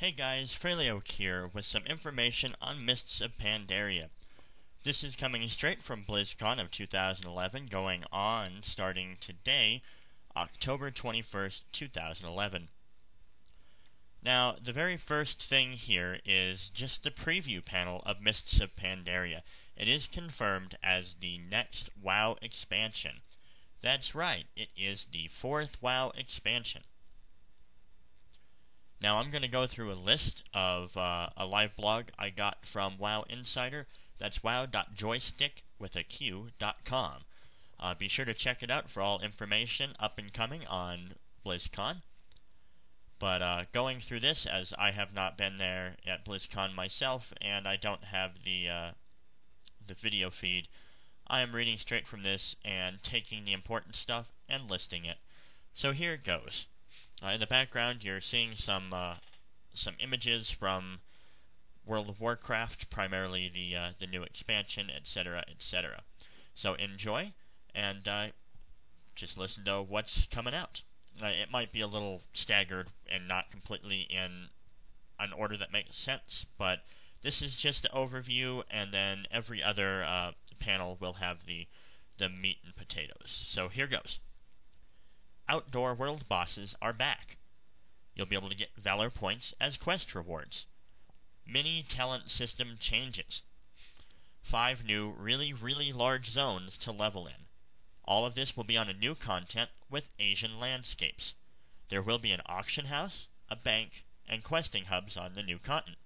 Hey guys, Fraleo here with some information on Mists of Pandaria. This is coming straight from BlizzCon of 2011, going on starting today, October 21st, 2011. Now, the very first thing here is just the preview panel of Mists of Pandaria. It is confirmed as the next WoW expansion. That's right, it is the 4th WoW expansion. Now I'm going to go through a list of a live blog I got from WoW Insider. That's wow.joystick.com. Be sure to check it out for all information up and coming on BlizzCon. But going through this, as I have not been there at BlizzCon myself, and I don't have the video feed, I am reading straight from this and taking the important stuff and listing it. So here it goes. In the background, you're seeing some images from World of Warcraft, primarily the new expansion, etc., etc. So enjoy, and just listen to what's coming out. It might be a little staggered and not completely in an order that makes sense, but this is just an overview, and then every other panel will have the meat and potatoes. So here goes. Outdoor world bosses are back. You'll be able to get Valor points as quest rewards. Mini talent system changes. 5 new really large zones to level in. All of this will be on a new content with Asian landscapes. There will be an auction house, a bank, and questing hubs on the new continent.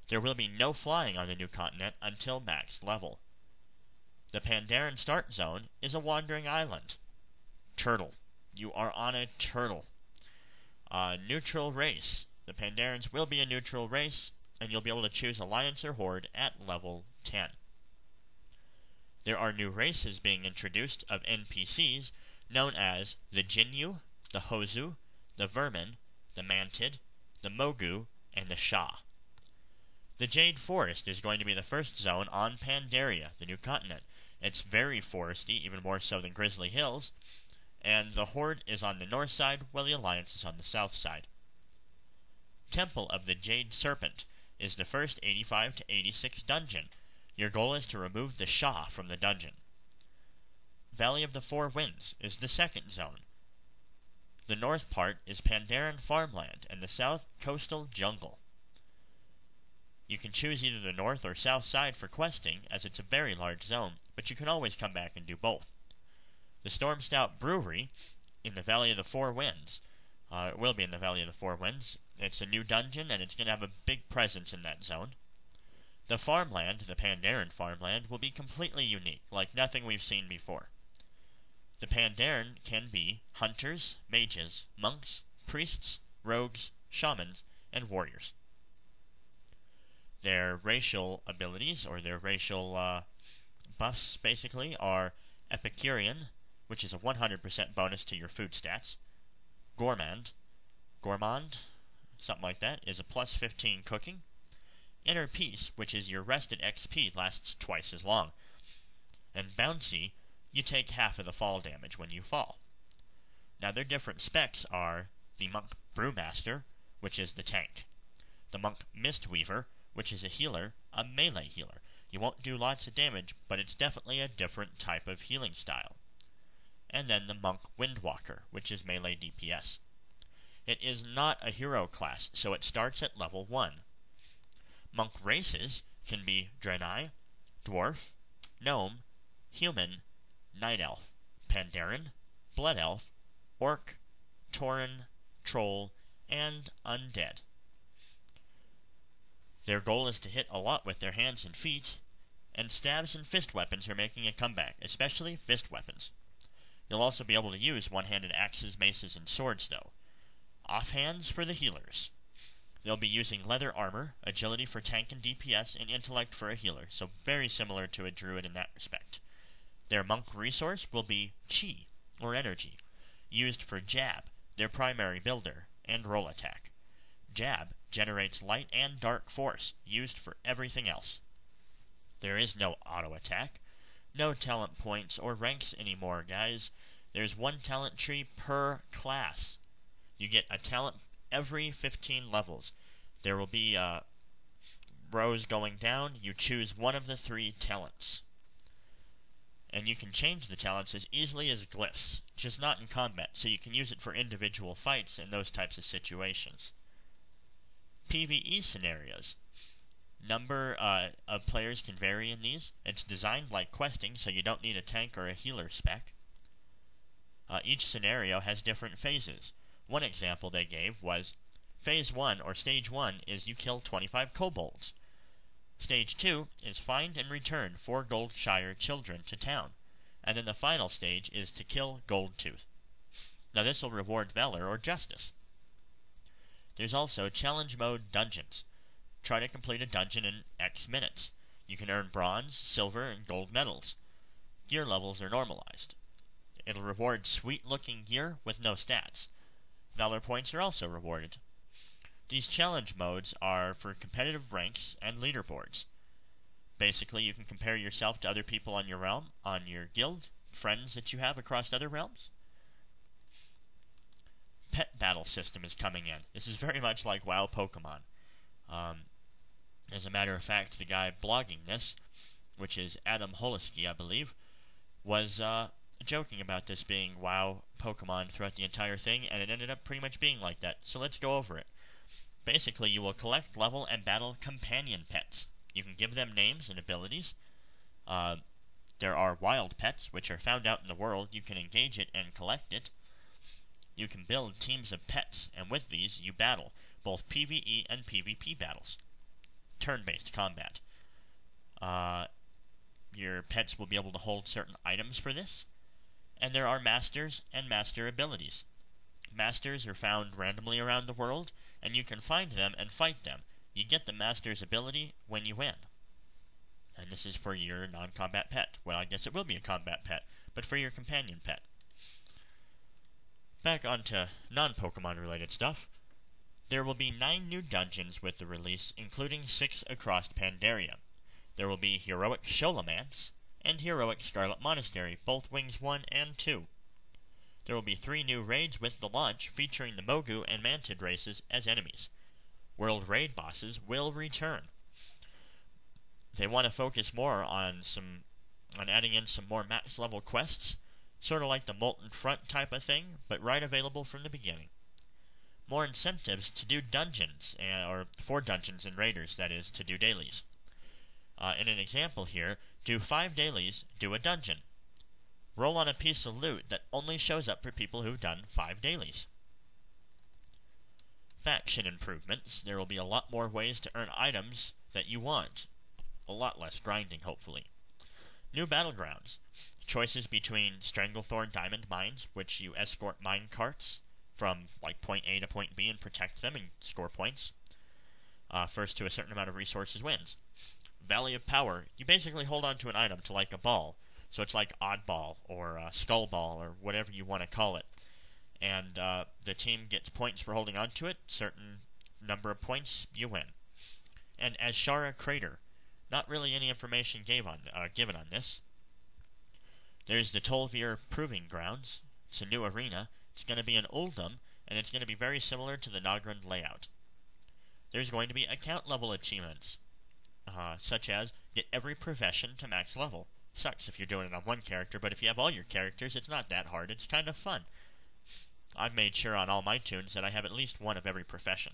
There will be no flying on the new continent until max level. The Pandaren start zone is a wandering island. Turtle. You are on a turtle. Neutral race. The Pandarans will be a neutral race, and you'll be able to choose Alliance or Horde at level 10. There are new races being introduced of NPCs known as the Jinyu, the Hozu, the Vermin, the Mantid, the Mogu, and the Sha. The Jade Forest is going to be the first zone on Pandaria, the new continent. It's very foresty, even more so than Grizzly Hills, and the Horde is on the north side, while the Alliance is on the south side. Temple of the Jade Serpent is the first 85 to 86 dungeon. Your goal is to remove the Sha from the dungeon. Valley of the Four Winds is the second zone. The north part is Pandaren farmland, and the south coastal jungle. You can choose either the north or south side for questing, as it's a very large zone, but you can always come back and do both. The Storm Stout Brewery in the Valley of the Four Winds. It will be in the Valley of the Four Winds. It's a new dungeon, and it's going to have a big presence in that zone. The farmland, the Pandaren farmland, will be completely unique, like nothing we've seen before. The Pandaren can be hunters, mages, monks, priests, rogues, shamans, and warriors. Their racial abilities, or their racial buffs, basically, are Epicurean, which is a 100% bonus to your food stats. Gourmand, something like that, is a plus 15 cooking. Inner Peace, which is your rested XP, lasts twice as long. And Bouncy, you take half of the fall damage when you fall. Now their different specs are the Monk Brewmaster, which is the tank. The Monk Mistweaver, which is a healer, a melee healer. You won't do lots of damage, but it's definitely a different type of healing style. And then the Monk Windwalker, which is melee DPS. It is not a hero class, so it starts at level 1. Monk races can be Draenei, Dwarf, Gnome, Human, Night Elf, Pandaren, Blood Elf, Orc, Tauren, Troll, and Undead. Their goal is to hit a lot with their hands and feet, and stabs and fist weapons are making a comeback, especially fist weapons. You'll also be able to use one-handed axes, maces, and swords, though. Offhands for the healers. They'll be using leather armor, agility for tank and DPS, and intellect for a healer, so very similar to a druid in that respect. Their monk resource will be chi, or energy, used for jab, their primary builder, and roll attack. Jab generates light and dark force, used for everything else. There is no auto attack, no talent points or ranks anymore, guys. There's one talent tree per class. You get a talent every 15 levels. There will be rows going down. You choose one of the 3 talents. And you can change the talents as easily as glyphs, just not in combat, so you can use it for individual fights and those types of situations. PvE scenarios. Number of players can vary in these. It's designed like questing, so you don't need a tank or a healer spec. Each scenario has different phases. One example they gave was, Phase 1, or Stage 1, is you kill 25 kobolds. Stage 2 is find and return 4 Goldshire children to town. And then the final stage is to kill Goldtooth. Now this will reward valor or justice. There's also challenge mode dungeons. Try to complete a dungeon in X minutes. You can earn bronze, silver, and gold medals. Gear levels are normalized. It'll reward sweet-looking gear with no stats. Valor points are also rewarded. These challenge modes are for competitive ranks and leaderboards. Basically, you can compare yourself to other people on your realm, on your guild, friends that you have across other realms. Pet battle system is coming in. This is very much like WoW Pokemon. As a matter of fact, the guy blogging this, which is Adam Holinsky, I believe, was joking about this being WoW Pokemon throughout the entire thing, and it ended up pretty much being like that. So let's go over it. Basically, you will collect, level, and battle companion pets. You can give them names and abilities. There are wild pets, which are found out in the world. You can engage it and collect it. You can build teams of pets, and with these, you battle, both PvE and PvP battles. Turn-based combat. Your pets will be able to hold certain items for this. And there are masters and master abilities. Masters are found randomly around the world, and you can find them and fight them. You get the master's ability when you win. And this is for your non-combat pet. Well, I guess it will be a combat pet, but for your companion pet. Back onto non-Pokemon related stuff. There will be 9 new dungeons with the release, including 6 across Pandaria. There will be Heroic Sholomance and Heroic Scarlet Monastery, both Wings 1 and 2. There will be 3 new raids with the launch, featuring the Mogu and Mantid races as enemies. World raid bosses will return. They want to focus more on adding in some more max level quests, sort of like the Molten Front type of thing, but right available from the beginning. More incentives to do dungeons, or for dungeons and raiders, that is, to do dailies. In an example here, do 5 dailies, do a dungeon. Roll on a piece of loot that only shows up for people who've done 5 dailies. Faction improvements. There will be a lot more ways to earn items that you want. A lot less grinding, hopefully. New battlegrounds. Choices between Stranglethorn Diamond Mines, which you escort mine carts from like point A to point B and protect them and score points. First to a certain amount of resources wins. Valley of Power. You basically hold on to an item to like a ball. So it's like Oddball or Skull Ball or whatever you want to call it. And the team gets points for holding on to it. Certain number of points, you win. And Azshara Crater. Not really any information given on this. There's the Tolvir Proving Grounds. It's a new arena. It's going to be in Uldum, and it's going to be very similar to the Nogrund layout. There's going to be account level achievements, such as get every profession to max level. Sucks if you're doing it on one character, but if you have all your characters, it's not that hard. It's kind of fun. I've made sure on all my tunes that I have at least one of every profession.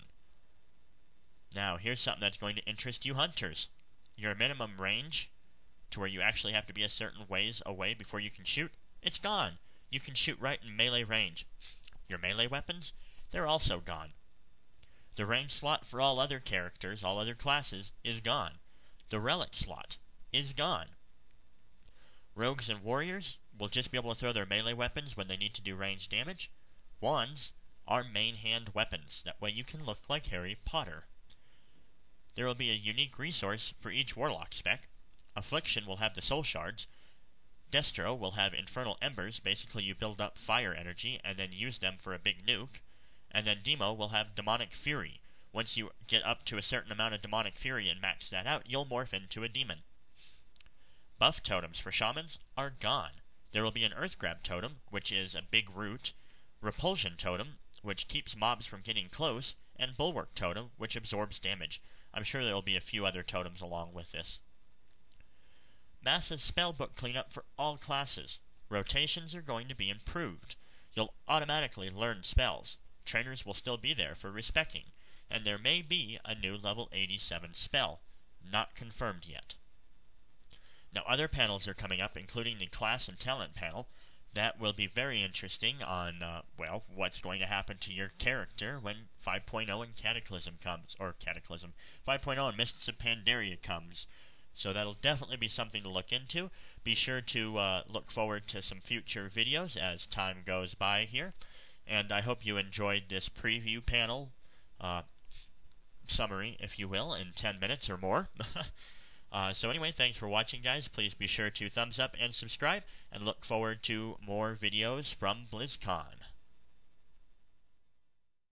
Now, here's something that's going to interest you hunters. Your minimum range, to where you actually have to be a certain ways away before you can shoot, it's gone. You can shoot right in melee range. Your melee weapons, they're also gone. The range slot for all other characters, all other classes, is gone. The relic slot is gone. Rogues and warriors will just be able to throw their melee weapons when they need to do ranged damage. Wands are main hand weapons. That way you can look like Harry Potter. There will be a unique resource for each warlock spec. Affliction will have the soul shards. Destro will have infernal embers. Basically you build up fire energy and then use them for a big nuke. And then Demo will have demonic fury. Once you get up to a certain amount of demonic fury and max that out, you'll morph into a demon. Buff totems for shamans are gone. There will be an Earth Grab totem, which is a big root. Repulsion totem, which keeps mobs from getting close, and Bulwark Totem, which absorbs damage. I'm sure there will be a few other totems along with this. Massive spellbook cleanup for all classes. Rotations are going to be improved. You'll automatically learn spells. Trainers will still be there for respecking, and there may be a new level 87 spell. Not confirmed yet. Now, other panels are coming up, including the class and talent panel. That will be very interesting on, what's going to happen to your character when 5.0 and Cataclysm comes, or Cataclysm, 5.0 and Mists of Pandaria comes. So that'll definitely be something to look into. Be sure to look forward to some future videos as time goes by here. And I hope you enjoyed this preview panel summary, if you will, in 10 minutes or more. So anyway, thanks for watching, guys. Please be sure to thumbs up and subscribe, and look forward to more videos from BlizzCon.